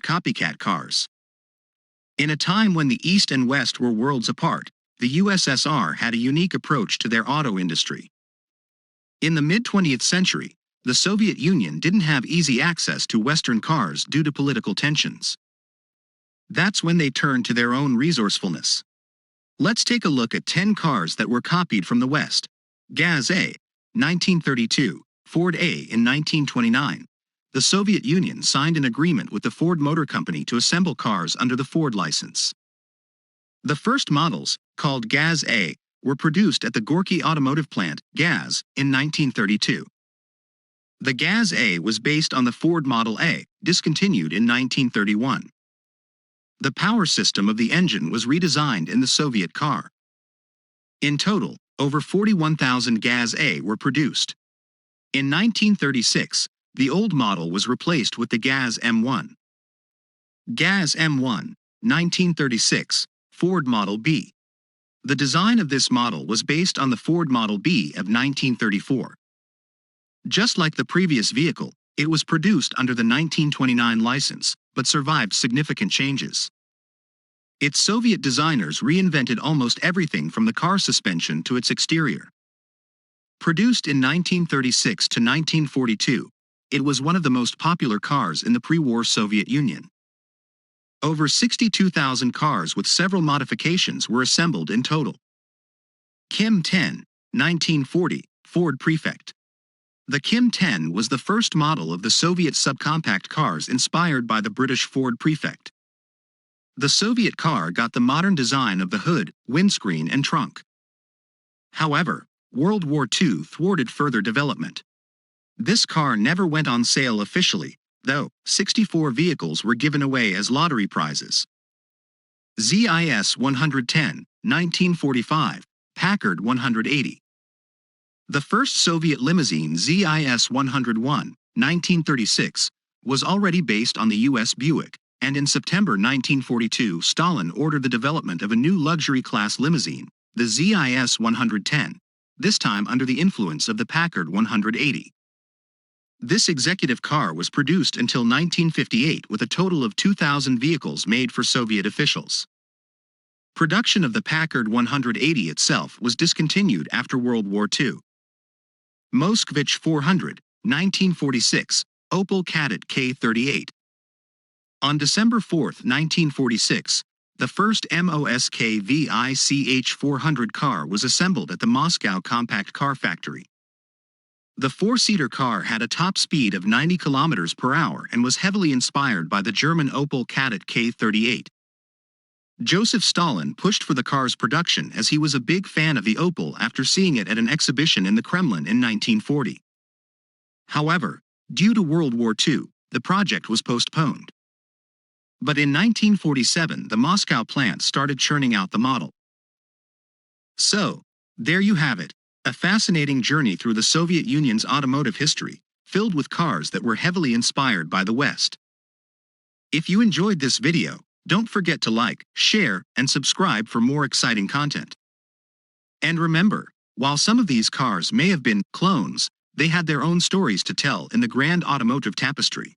copycat cars. In a time when the East and West were worlds apart, the USSR had a unique approach to their auto industry. In the mid-20th century, the Soviet Union didn't have easy access to Western cars due to political tensions. That's when they turned to their own resourcefulness. Let's take a look at 10 cars that were copied from the West. Gaz A, 1932, Ford A in 1929. The Soviet Union signed an agreement with the Ford Motor Company to assemble cars under the Ford license. The first models, called Gaz A, were produced at the Gorky Automotive Plant, GAZ, in 1932. The Gaz A was based on the Ford Model A, discontinued in 1931. The power system of the engine was redesigned in the Soviet car. In total, over 41,000 Gaz A were produced. In 1936, the old model was replaced with the GAZ M-1. GAZ M-1, 1936, Ford Model B. The design of this model was based on the Ford Model B of 1934. Just like the previous vehicle, it was produced under the 1929 license, but survived significant changes. Its Soviet designers reinvented almost everything from the car suspension to its exterior. Produced in 1936 to 1942, it was one of the most popular cars in the pre-war Soviet Union. Over 62,000 cars with several modifications were assembled in total. Kim 10, 1940, Ford Prefect. The Kim 10 was the first model of the Soviet subcompact cars inspired by the British Ford Prefect. The Soviet car got the modern design of the hood, windscreen and trunk. However, World War II thwarted further development. This car never went on sale officially, though 64 vehicles were given away as lottery prizes. ZIS 110, 1945, Packard 180. The first Soviet limousine ZIS 101, 1936, was already based on the U.S. Buick, and in September 1942 Stalin ordered the development of a new luxury class limousine, the ZIS 110, this time under the influence of the Packard 180. This executive car was produced until 1958 with a total of 2,000 vehicles made for Soviet officials. Production of the Packard 180 itself was discontinued after World War II. Mosich 400, 1946, Opel Kadett K38. On December 4, 1946, the first Mosich VICH 400 car was assembled at the Moscow Compact Car Factory. The four-seater car had a top speed of 90 km per hour and was heavily inspired by the German Opel Kadett K38. Joseph Stalin pushed for the car's production as he was a big fan of the Opel after seeing it at an exhibition in the Kremlin in 1940. However, due to World War II, the project was postponed. But in 1947, the Moscow plant started churning out the model. So, there you have it. A fascinating journey through the Soviet Union's automotive history, filled with cars that were heavily inspired by the West. If you enjoyed this video, don't forget to like, share, and subscribe for more exciting content. And remember, while some of these cars may have been clones, they had their own stories to tell in the grand automotive tapestry.